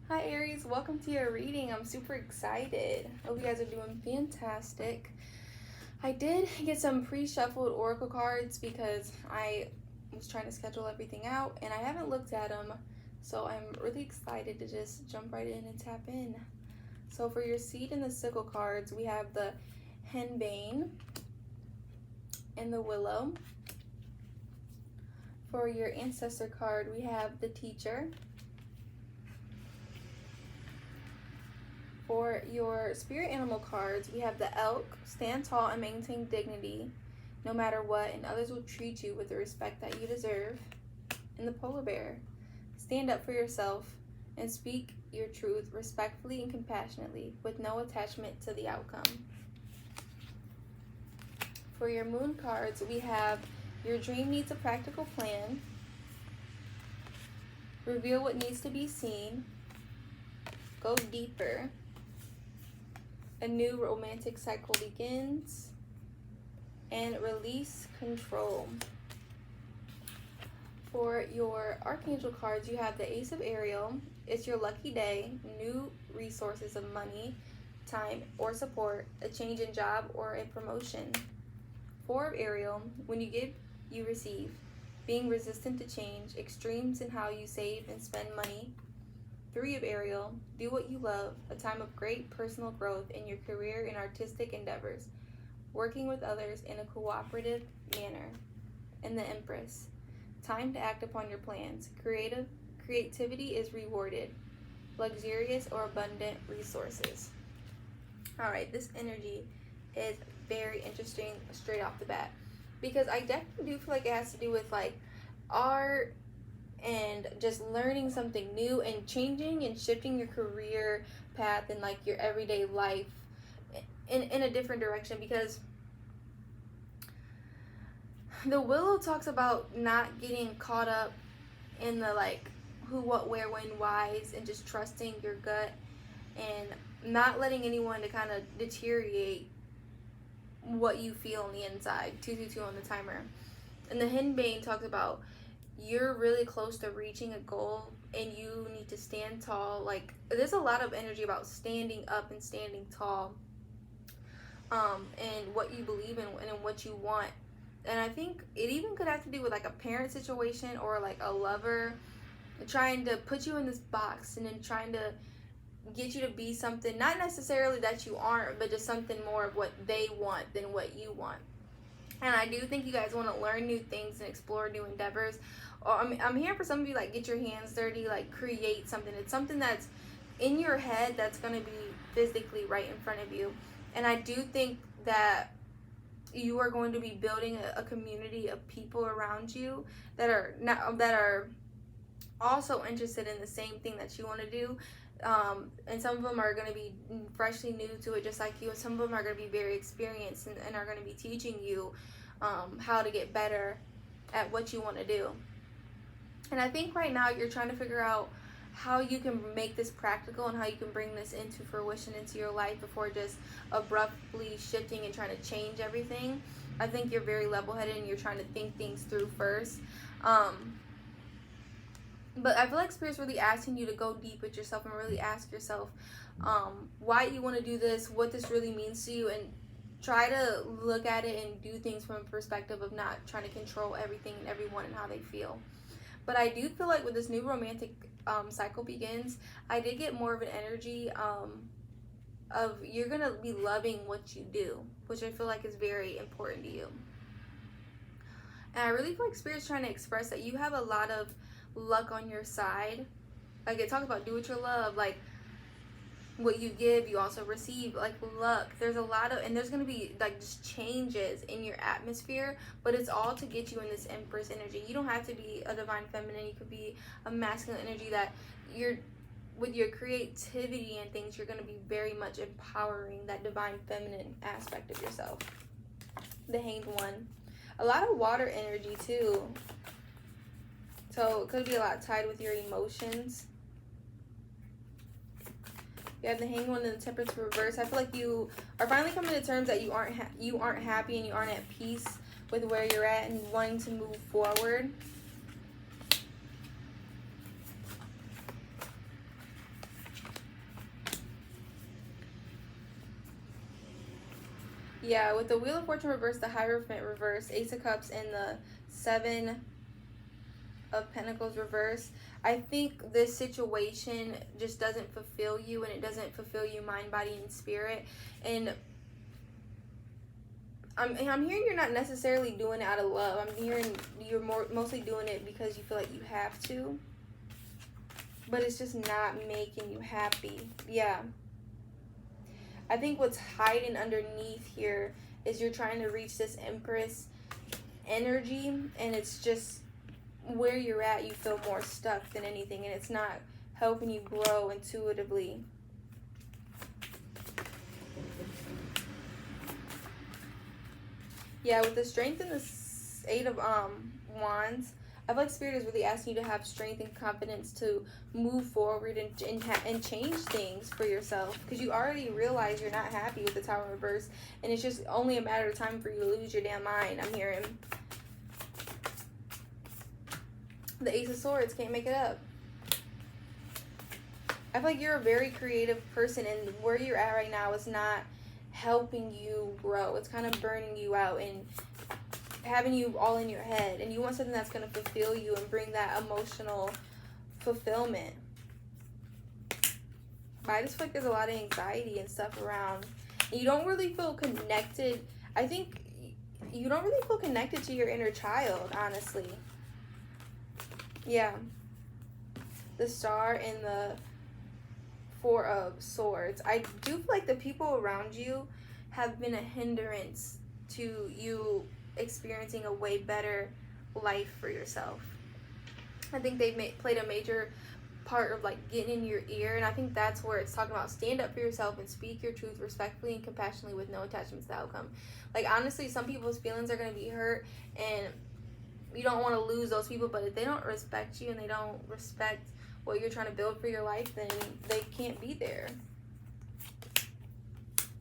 Hi Aries, welcome to your reading. I'm super excited. Hope you guys are doing fantastic. I did get some pre-shuffled oracle cards because I was trying to schedule everything out and I haven't looked at them. So I'm really excited to just jump right in and tap in. So for your seed and the sickle cards, we have the henbane and the willow. For your ancestor card, we have the teacher. For your spirit animal cards, we have the elk, stand tall and maintain dignity no matter what, and others will treat you with the respect that you deserve. And the polar bear, stand up for yourself and speak your truth respectfully and compassionately with no attachment to the outcome. For your moon cards, we have your dream needs a practical plan, reveal what needs to be seen, go deeper, a new romantic cycle begins, and release control. For your archangel cards, you have the Ace of Ariel. It's your lucky day, new resources of money, time, or support, a change in job or a promotion. Four of Ariel, when you give, you receive, being resistant to change, extremes in how you save and spend money. Three of Ariel, do what you love, a time of great personal growth in your career and artistic endeavors, working with others in a cooperative manner. And the Empress, time to act upon your plans. Creativity is rewarded, luxurious or abundant resources. All right, this energy is very interesting straight off the bat because I definitely do feel like it has to do with like art and just learning something new and changing and shifting your career path and like your everyday life in a different direction, because the willow talks about not getting caught up in the like who, what, where, when, whys, and just trusting your gut and not letting anyone to kind of deteriorate what you feel on the inside. 222 on the timer. And the henbane talks about you're really close to reaching a goal and you need to stand tall. Like there's a lot of energy about standing up and standing tall, and what you believe in and what you want. And I think it even could have to do with like a parent situation or like a lover trying to put you in this box and then trying to get you to be something, not necessarily that you aren't, but just something more of what they want than what you want. And I do think you guys want to learn new things and explore new endeavors. Or I'm here for some of you, like get your hands dirty, like create something. It's something that's in your head that's going to be physically right in front of you. And I do think that you are going to be building a community of people around you that are also interested in the same thing that you want to do. And some of them are going to be freshly new to it just like you, and some of them are going to be very experienced and are going to be teaching you how to get better at what you want to do. And I think right now you're trying to figure out how you can make this practical and how you can bring this into fruition into your life before just abruptly shifting and trying to change everything. I think you're very level-headed and you're trying to think things through first. But I feel like Spirit's really asking you to go deep with yourself and really ask yourself why you want to do this, what this really means to you, and try to look at it and do things from a perspective of not trying to control everything and everyone and how they feel. But I do feel like with this new romantic cycle begins, I did get more of an energy of you're going to be loving what you do, which I feel like is very important to you. And I really feel like Spirit's trying to express that you have a lot of luck on your side. Like it talks about do what you love, like what you give you also receive, like luck. There's a lot of, and there's going to be like just changes in your atmosphere, but it's all to get you in this Empress energy. You don't have to be a divine feminine. You could be a masculine energy that you're with your creativity and things, you're going to be very much empowering that divine feminine aspect of yourself. The Hanged One, a lot of water energy too. So it could be a lot tied with your emotions. You have the Hanged One and the Temperance reverse. I feel like you are finally coming to terms that you aren't happy and you aren't at peace with where you're at and wanting to move forward. Yeah, with the Wheel of Fortune reversed, the Hierophant reversed, Ace of Cups, and the Seven of Pentacles reversed, I think this situation just doesn't fulfill you, and it doesn't fulfill you mind, body, and spirit. And I'm hearing you're not necessarily doing it out of love. I'm hearing you're mostly doing it because you feel like you have to. But it's just not making you happy. Yeah. I think what's hiding underneath here is you're trying to reach this Empress energy, and it's just where you're at, you feel more stuck than anything, and it's not helping you grow intuitively. Yeah, with the Strength and the Eight of Wands, I feel like Spirit is really asking you to have strength and confidence to move forward and change things for yourself, because you already realize you're not happy with the Tower in reverse, and it's just only a matter of time for you to lose your damn mind. I'm hearing the Ace of Swords, can't make it up. I feel like you're a very creative person, and where you're at right now is not helping you grow. It's kind of burning you out and having you all in your head, and you want something that's going to fulfill you and bring that emotional fulfillment. But I just feel like there's a lot of anxiety and stuff around, and you don't really feel connected. I think you don't really feel connected to your inner child, honestly. Yeah. The Star and the Four of Swords. I do feel like the people around you have been a hindrance to you experiencing a way better life for yourself. I think they've played a major part of like getting in your ear, and I think that's where it's talking about stand up for yourself and speak your truth respectfully and compassionately with no attachment to the outcome. Like, honestly, some people's feelings are going to be hurt, and you don't want to lose those people, but if they don't respect you and they don't respect what you're trying to build for your life, then they can't be there.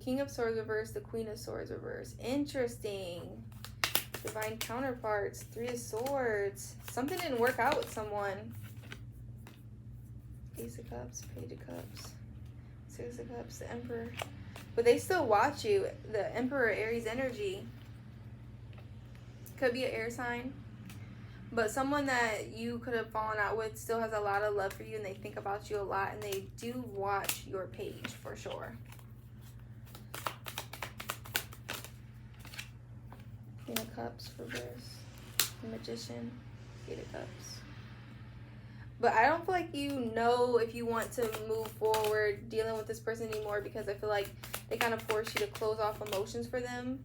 King of Swords reversed, the Queen of Swords reversed. Interesting. Divine counterparts, Three of Swords. Something didn't work out with someone. Ace of Cups, Page of Cups, Six of Cups, the Emperor. But they still watch you. The Emperor, Aries energy. Could be an air sign. But someone that you could have fallen out with still has a lot of love for you, and they think about you a lot, and they do watch your page for sure. King of Cups, reverse. The Magician, Eight of Cups. But I don't feel like you know if you want to move forward dealing with this person anymore, because I feel like they kind of force you to close off emotions for them.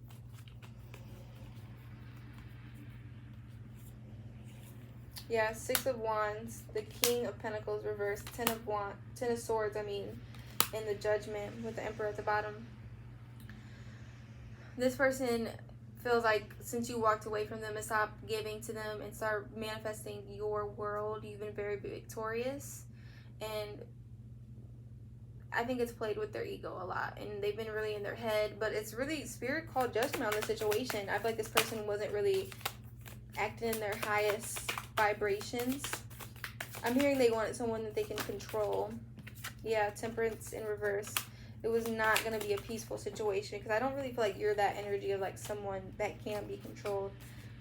Yeah, Six of Wands, the King of Pentacles reversed, Ten of Swords, and the Judgment with the Emperor at the bottom. This person feels like since you walked away from them and stopped giving to them and start manifesting your world, you've been very victorious. And I think it's played with their ego a lot, and they've been really in their head, but it's really Spirit called judgment on the situation. I feel like this person wasn't really acting in their highest vibrations. I'm hearing they wanted someone that they can control. Yeah, Temperance in reverse. It was not going to be a peaceful situation, because I don't really feel like you're that energy of like someone that can't be controlled.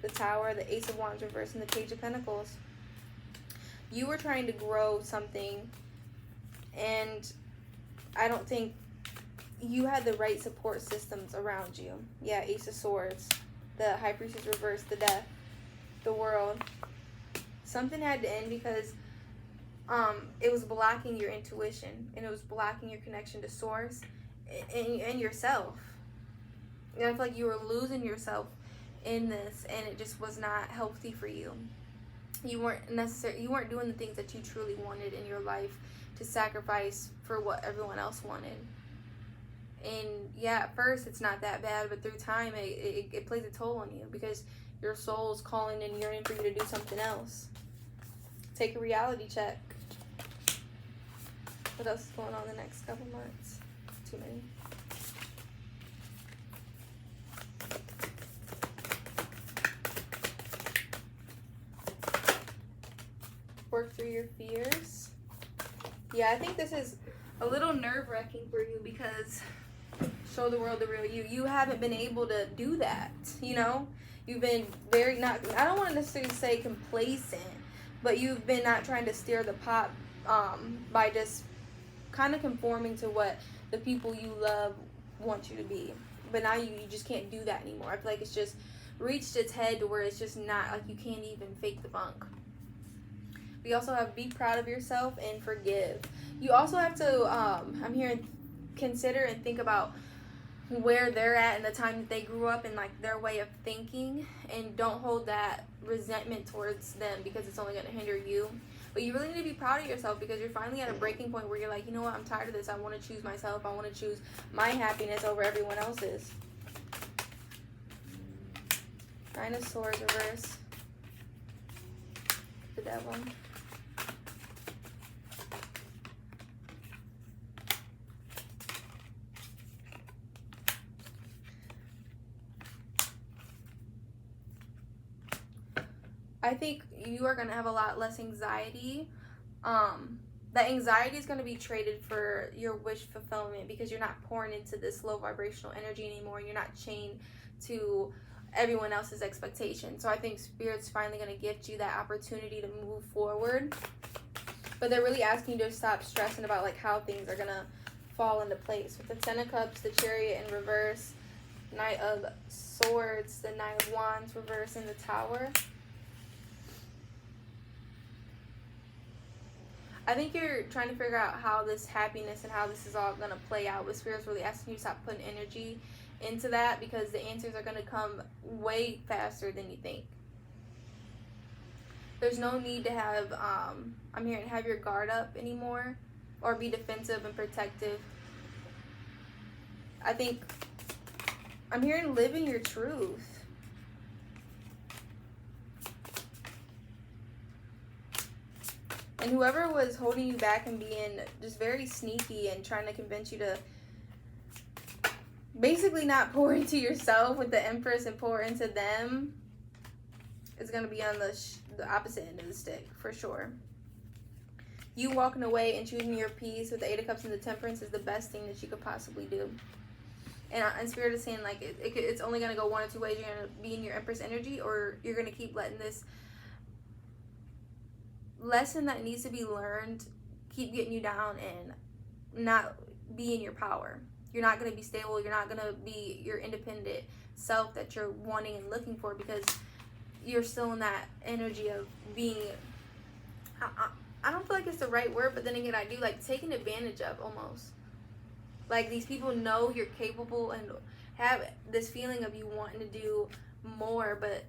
The Tower, the Ace of Wands reverse, and the Page of Pentacles. You were trying to grow something, and I don't think you had the right support systems around you. Yeah, Ace of Swords, the High Priestess reverse, the Death, the World. Something had to end because it was blocking your intuition, and it was blocking your connection to source and yourself. And I feel like you were losing yourself in this, and it just was not healthy for you. You weren't doing the things that you truly wanted in your life to sacrifice for what everyone else wanted. And yeah, at first it's not that bad, but through time it plays a toll on you, because your soul's calling and yearning for you to do something else. Take a reality check. What else is going on the next couple months? Too many. Work through your fears. Yeah, I think this is a little nerve-wracking for you, because Show the world the real you. You haven't been able to do that, you know? You've been very not, I don't want to necessarily say complacent, but you've been not trying to stir the pot by just kind of conforming to what the people you love want you to be. But now you just can't do that anymore. I feel like it's just reached its head to where it's just not, like, you can't even fake the funk. We also have be proud of yourself and forgive. You also have to, I'm hearing, consider and think about where they're at in the time that they grew up and like their way of thinking, and don't hold that resentment towards them because it's only going to hinder you. But you really need to be proud of yourself because you're finally at a breaking point where you're like, you know what, I'm tired of this. I want to choose myself. I want to choose my happiness over everyone else's. Nine of Swords reverse. The Devil. I think you are going to have a lot less anxiety. That anxiety is going to be traded for your wish fulfillment because you're not pouring into this low vibrational energy anymore. You're not chained to everyone else's expectations. So I think Spirit's finally going to gift you that opportunity to move forward. But they're really asking you to stop stressing about like how things are going to fall into place. With the Ten of Cups, the Chariot in reverse, Knight of Swords, the Nine of Wands reverse, and the Tower. I think you're trying to figure out how this happiness and how this is all going to play out. But Spirit's really asking you to stop putting energy into that because the answers are going to come way faster than you think. There's no need to have, I'm hearing, have your guard up anymore or be defensive and protective. I think, I'm hearing live in your truth. And whoever was holding you back and being just very sneaky and trying to convince you to basically not pour into yourself with the Empress and pour into them is going to be on the opposite end of the stick, for sure. You walking away and choosing your peace with the Eight of Cups and the Temperance is the best thing that you could possibly do. And Spirit is saying, like, it's only going to go one or two ways. You're going to be in your Empress energy, or you're going to keep letting this lesson that needs to be learned keep getting you down and not be in your power. You're not going to be stable. You're not going to be your independent self that you're wanting and looking for because you're still in that energy of being, I don't feel like it's the right word, but then again I do, like taken advantage of almost. Like these people know you're capable and have this feeling of you wanting to do more, but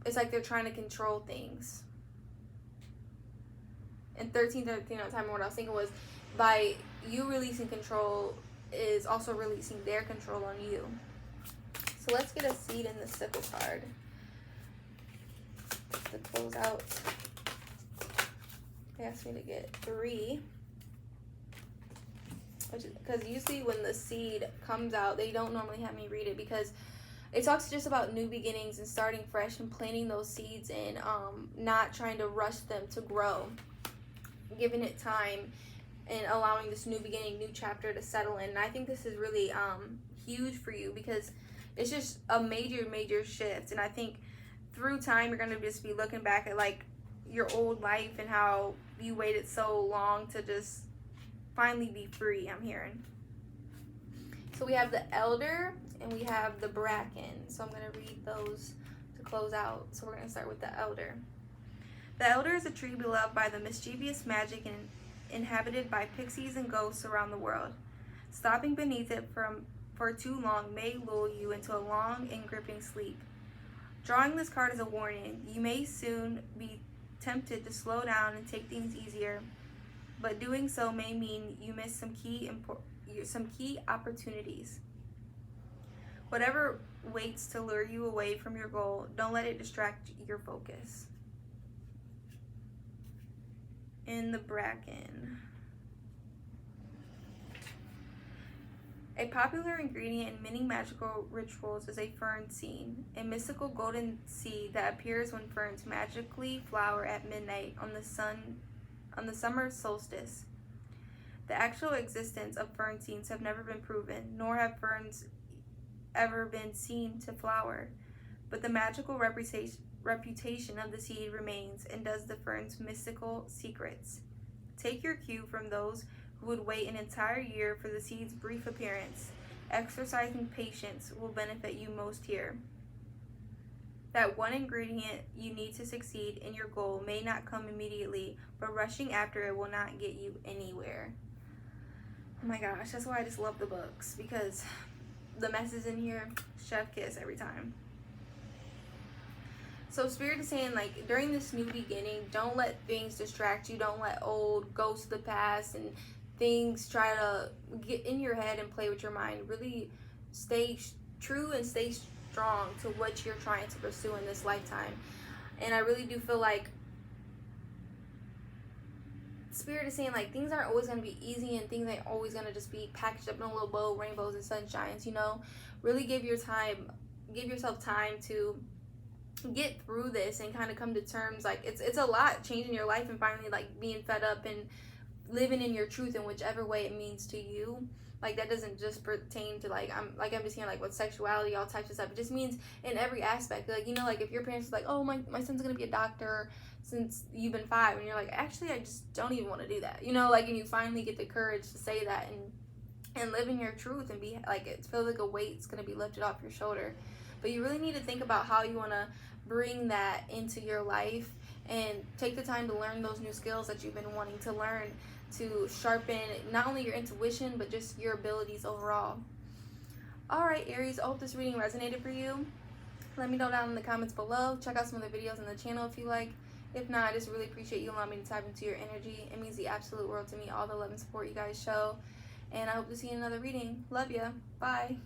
it's like they're trying to control things. And 13 on time, what I was thinking was, by you releasing control is also releasing their control on you. So let's get a seed in the Sickle card to close out. They asked me to get 3. Because usually when the seed comes out, they don't normally have me read it because it talks just about new beginnings and starting fresh and planting those seeds and not trying to rush them to grow. Giving it time and allowing this new beginning, new chapter to settle in. And I think this is really huge for you because it's just a major shift. And I think through time, you're going to just be looking back at like your old life and how you waited so long to just finally be free, I'm hearing. So we have the Elder and we have the Bracken. So I'm going to read those to close out. So we're going to start with the Elder. The Elder is a tree beloved by the mischievous magic and inhabited by pixies and ghosts around the world. Stopping beneath it for too long may lull you into a long and gripping sleep. Drawing this card as a warning, you may soon be tempted to slow down and take things easier, but doing so may mean you miss some key opportunities. Whatever waits to lure you away from your goal, don't let it distract your focus. In the Bracken. A popular ingredient in many magical rituals is a fern seed, a mystical golden seed that appears when ferns magically flower at midnight on the summer solstice. The actual existence of fern seeds have never been proven, nor have ferns ever been seen to flower. But the magical reputation of the seed remains, and does the fern's mystical secrets. Take your cue from those who would wait an entire year for the seed's brief appearance. Exercising patience will benefit you most here. That one ingredient you need to succeed in your goal may not come immediately, but rushing after it will not get you anywhere. Oh my gosh, that's why I just love the books, because the message in here, chef kiss every time. So Spirit is saying, like, during this new beginning, don't let things distract you. Don't let old ghosts of the past and things try to get in your head and play with your mind. Really stay true and stay strong to what you're trying to pursue in this lifetime. And I really do feel like Spirit is saying, like, things aren't always going to be easy, and things ain't always going to just be packaged up in a little bow, rainbows and sunshines, you know. Really give yourself time to get through this and kind of come to terms. Like, it's a lot changing your life and finally, like, being fed up and living in your truth in whichever way it means to you. Like, that doesn't just pertain to, like, I'm just hearing, like, with sexuality, all types of stuff. It just means in every aspect. Like, you know, like, if your parents are like, oh, my son's gonna be a doctor since you've been 5, and you're like, actually, I just don't even want to do that, you know, like, and you finally get the courage to say that and live in your truth and be like, it feels like a weight's gonna be lifted off your shoulder. But you really need to think about how you want to bring that into your life, and take the time to learn those new skills that you've been wanting to learn, to sharpen not only your intuition but just your abilities overall. Alright, Aries, I hope this reading resonated for you. Let me know down in the comments below. Check out some of the videos on the channel if you like. If not, I just really appreciate you allowing me to tap into your energy. It means the absolute world to me, all the love and support you guys show. And I hope to see you in another reading. Love ya. Bye.